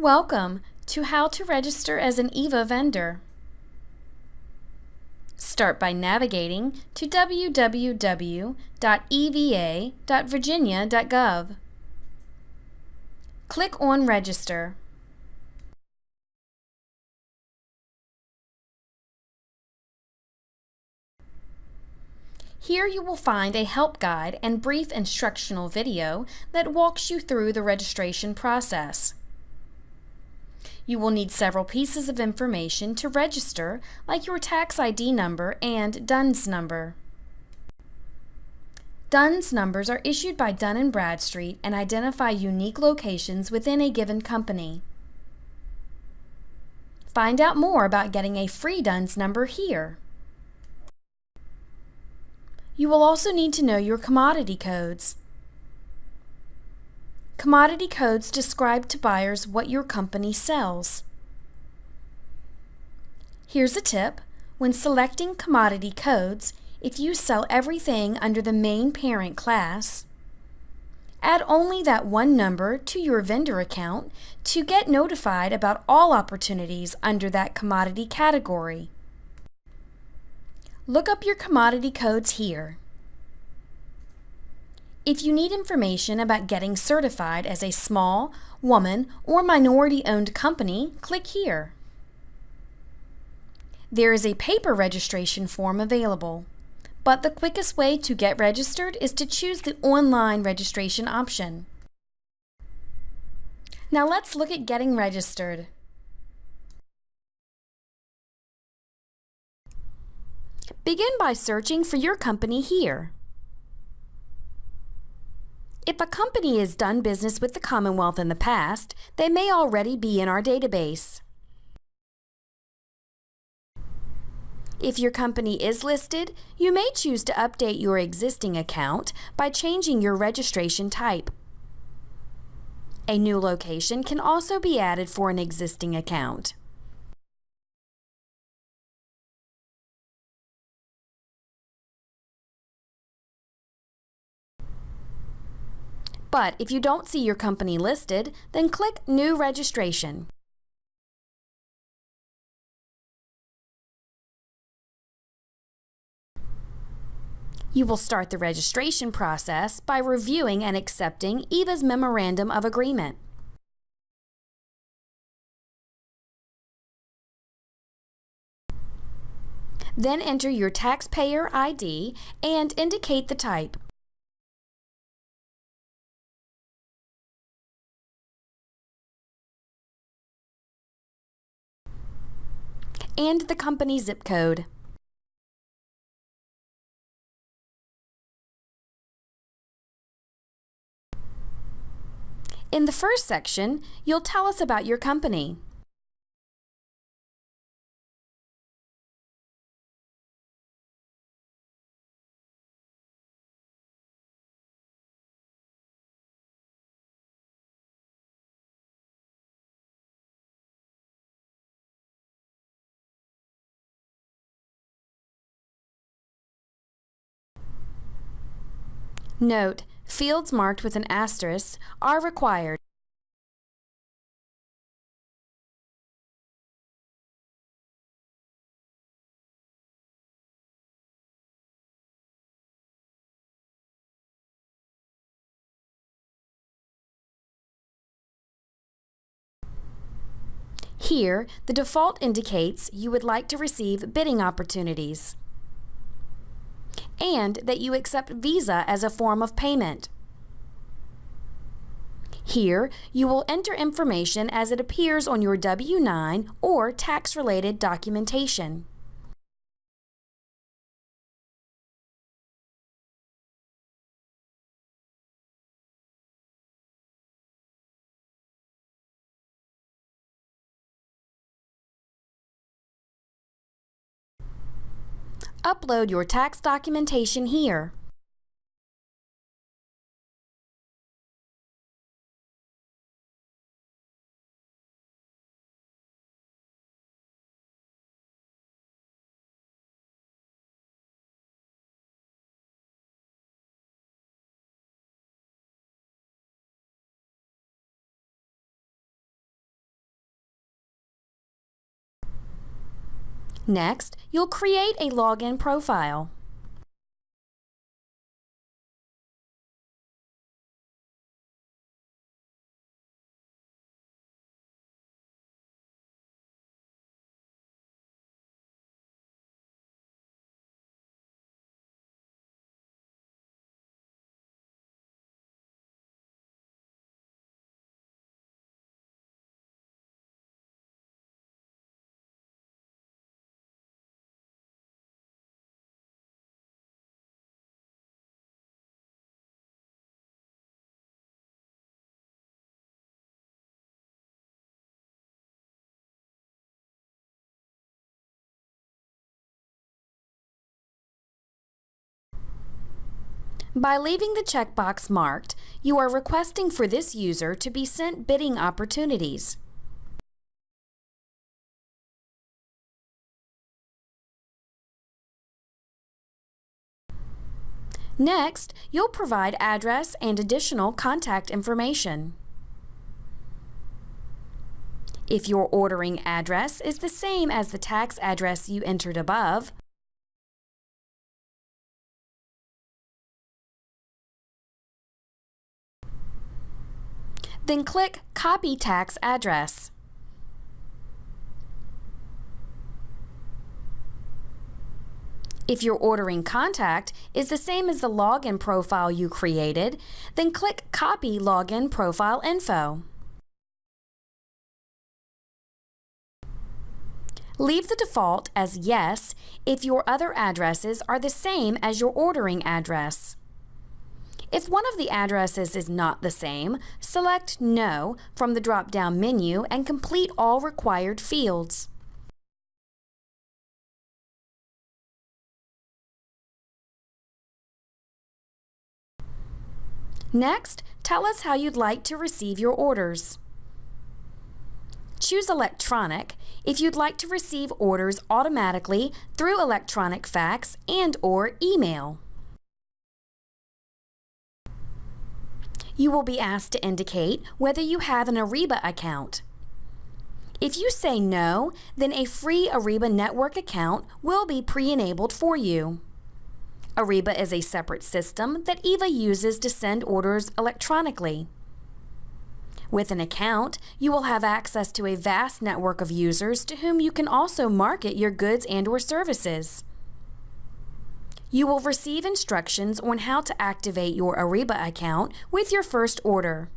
Welcome to How to Register as an EVA Vendor. Start by navigating to www.eva.virginia.gov. Click on Register. Here you will find a help guide and brief instructional video that walks you through the registration process. You will need several pieces of information to register, like your tax ID number and DUNS number. DUNS numbers are issued by Dun & Bradstreet and identify unique locations within a given company. Find out more about getting a free DUNS number here. You will also need to know your commodity codes. Commodity codes describe to buyers what your company sells. Here's a tip. When selecting commodity codes, if you sell everything under the main parent class, add only that one number to your vendor account to get notified about all opportunities under that commodity category. Look up your commodity codes here. If you need information about getting certified as a small, woman, or minority-owned company, click here. There is a paper registration form available, but the quickest way to get registered is to choose the online registration option. Now let's look at getting registered. Begin by searching for your company here. If a company has done business with the Commonwealth in the past, they may already be in our database. If your company is listed, you may choose to update your existing account by changing your registration type. A new location can also be added for an existing account. But if you don't see your company listed, then click New Registration. You will start the registration process by reviewing and accepting EVA's Memorandum of Agreement. Then enter your taxpayer ID and indicate the type. And the company zip code. In the first section, you'll tell us about your company. Note: fields marked with an asterisk are required. Here, the default indicates you would like to receive bidding opportunities and that you accept Visa as a form of payment. Here, you will enter information as it appears on your W-9 or tax-related documentation. Upload your tax documentation here. Next, you'll create a login profile. By leaving the checkbox marked, you are requesting for this user to be sent bidding opportunities. Next, you'll provide address and additional contact information. If your ordering address is the same as the tax address you entered above, then click Copy Tax Address. If your ordering contact is the same as the login profile you created, then click Copy Login Profile Info. Leave the default as Yes if your other addresses are the same as your ordering address. If one of the addresses is not the same, select No from the drop-down menu and complete all required fields. Next, tell us how you'd like to receive your orders. Choose Electronic if you'd like to receive orders automatically through electronic fax and/or email. You will be asked to indicate whether you have an Ariba account. If you say no, then a free Ariba network account will be pre-enabled for you. Ariba is a separate system that EVA uses to send orders electronically. With an account, you will have access to a vast network of users to whom you can also market your goods and/or services. You will receive instructions on how to activate your Ariba account with your first order.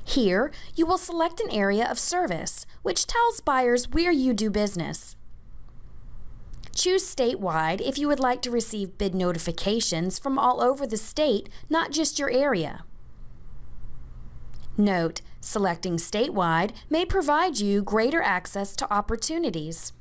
Here, you will select an area of service, which tells buyers where you do business. Choose statewide if you would like to receive bid notifications from all over the state, not just your area. Note, selecting statewide may provide you greater access to opportunities.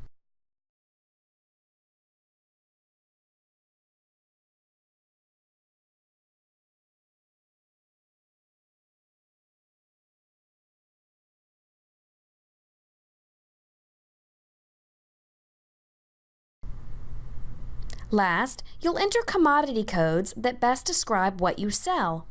Last, you'll enter commodity codes that best describe what you sell.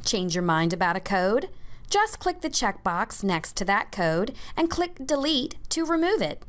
Change your mind about a code? Just click the checkbox next to that code and click Delete to remove it.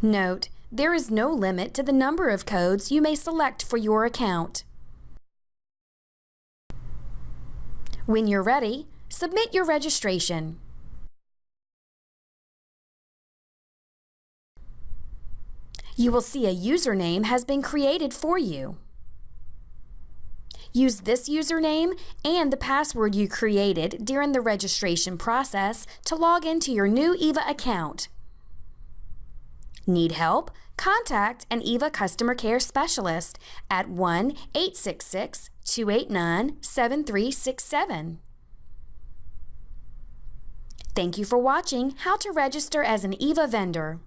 Note, there is no limit to the number of codes you may select for your account. When you're ready, submit your registration. You will see a username has been created for you. Use this username and the password you created during the registration process to log into your new EVA account. Need help? Contact an EVA customer care specialist at 1-866-289-7367. Thank you for watching How to Register as an EVA Vendor.